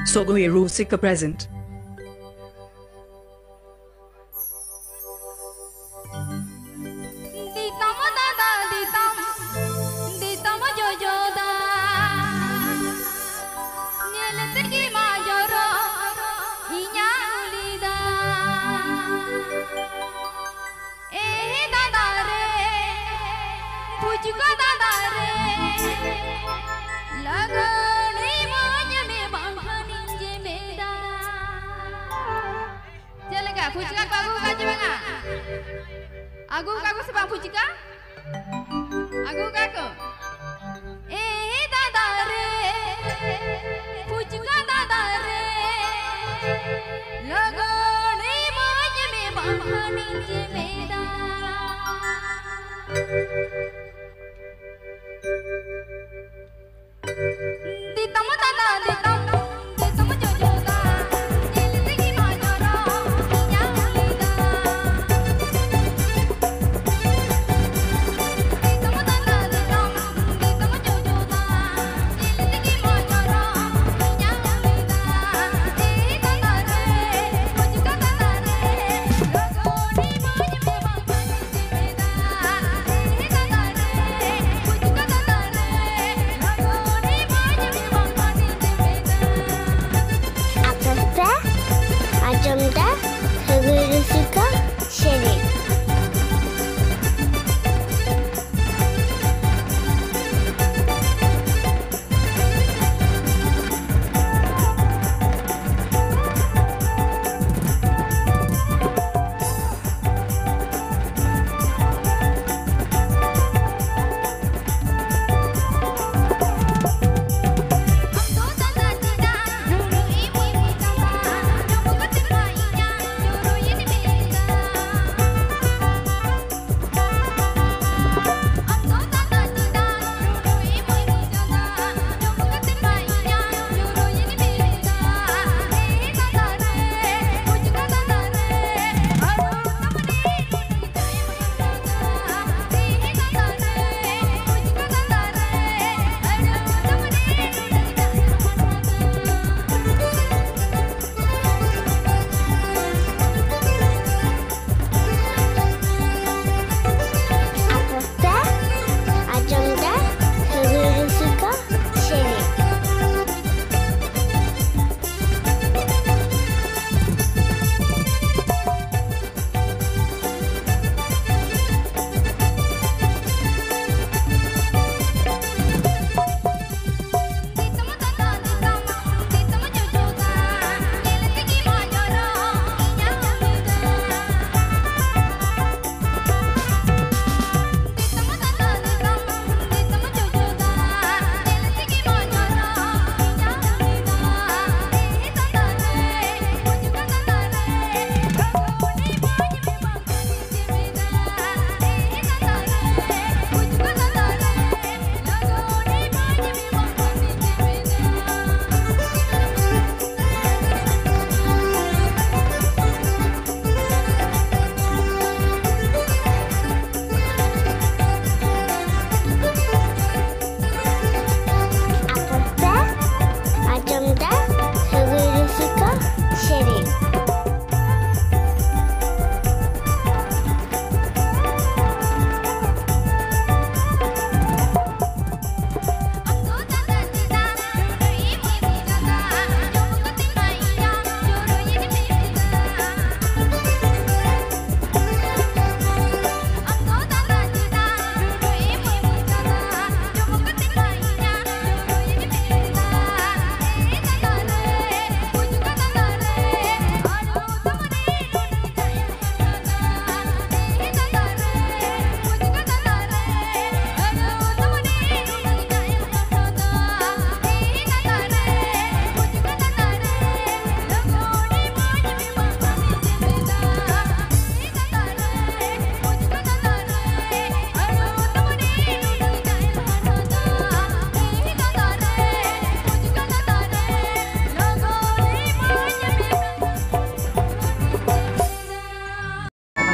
Sogohiru Sika present. Pucika aku kaji banga. Aku sebab pucika. Aku kaku. Dadare, pucika dadare. Lagone moje me bangani jemeda. Ditamo tata ditamo.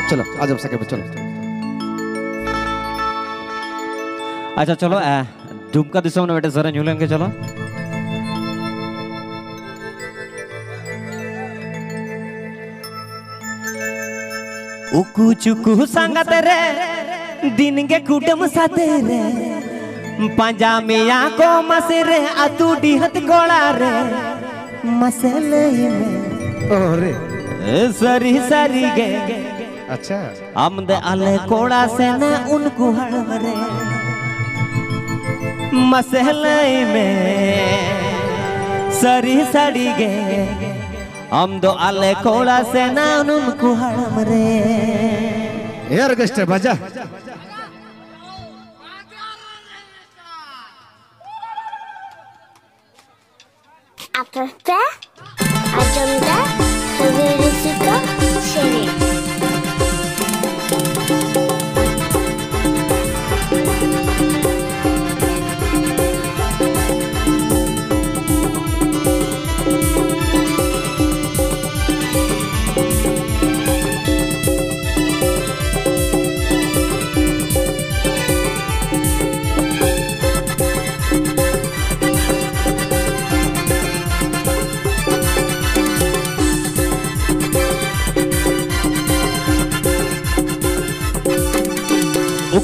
चलो आज हम सके चलो। अच्छा चलो दुमका दिशा में बेटे सर न्यूलैंड के चलो। उकू चुकू संगत रे दिन के कुटुम साथे रे पंजा में आको मसरे अतु डिहत गोला रे मसले में ओरे सरी सरी गे अच्छा आमदे आले कोड़ा से न उनको हड़मरे मसले में सरी सरी गे हम दो आले कोड़ा से न उनको हड़मरे यार गस्टर बजा Apa Ajamda Havirisuka Seri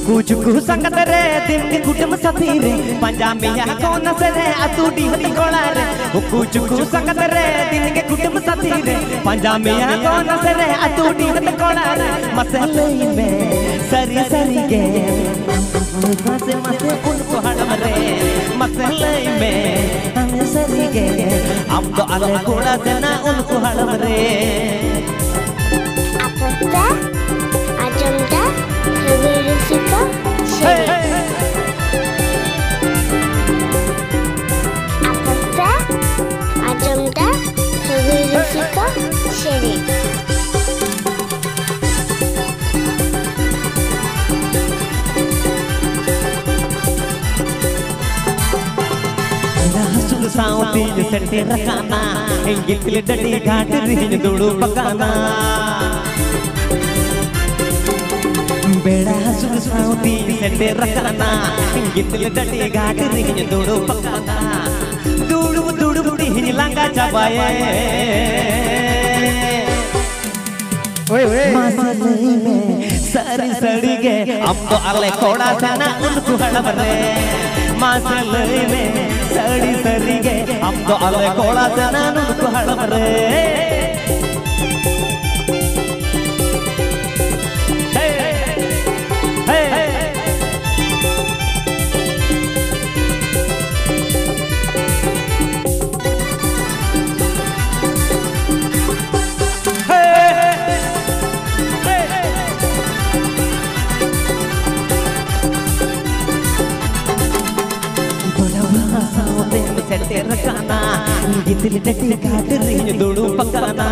कुछ संगत रे दिन के कुटुम साथी रे पंजाबी को नसरे अतूडी हती गोला रे कुछ संगत रे दिन के कुटुम साथी रे पंजाबी को नसरे अतूडी हती गोला रे मसले में सरी सरी गे मसे मसे उनको हड़म रे मसले में हम सरी गे हम तो अलग गोला से ना उनको हड़म रे Apa Ajamda Havirisuka Seri Apa Ajamda Havirisuka Seri Sauti सेटे रखाना इंगिल डडी घाट रिन दुड़ू पकाना बेड़ा सुन साउती सेटे रखाना इंगिल डडी घाट रिन दुड़ू पकाना दुड़ू दुड़ू डिन लांगा चबाए ओए ओए मसले में सरी सड़ी गे अब तो अले कोड़ा सना उनको हड़म रे मसले में सड़ी सड़ी गे अब तो अले कोड़ा सना उनको हड़म रे सेटे रखाना गितली डटी घाट रिन दुड़ू पकाना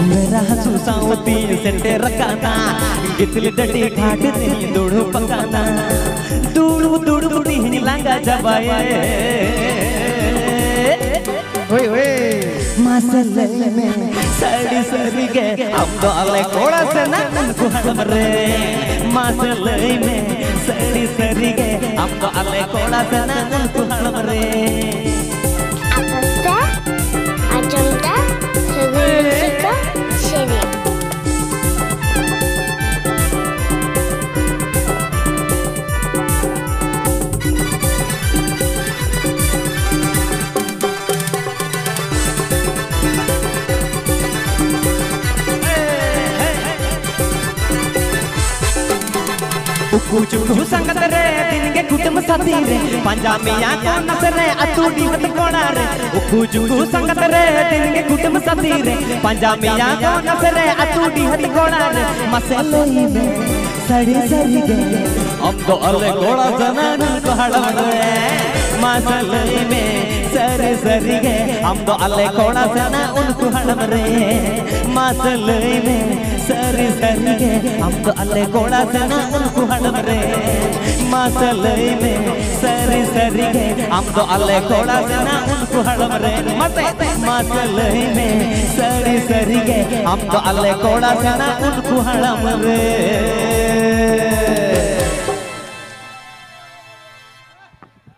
मेरा हंसू साउती सेटे रखाना गितली डटी घाट रिन दुड़ू पकाना दुड़ू दुड़ू डिन लांगा जबाए ओए ओए मसले में सड़ी सड़ी गे अब तो अले कोड़ा से ना उनको हड़म रे मसले में सड़ी सड़ी गे अब तो अले कोड़ा से ना उनको हड़म रे Apa Ajamda Havirisuka Seri कुछ संगत रे दिन के कुटुम साथी रे पंजाबी को नसरे अतूडी हत कोड़ा रे कुछ संगत रे दिन के कुटुम साथी रे पंजाबी को नसरे अतूडी हत कोड़ा रे मसले में सड़ी सड़ी गे अब तो अले कोड़ा जनान को हड़म रे मसले में सरी सरी गे हम तो अले कोड़ा जना उनको हड़म रे मसले में सरी सरी गे हम तो अले कोड़ा जना उनको हड़म रे मसले में सरी सरी गे हम तो अले कोड़ा जना उनको हड़म रे मसले में सरी सरी गे हम तो अले कोड़ा जना उनको हड़म रे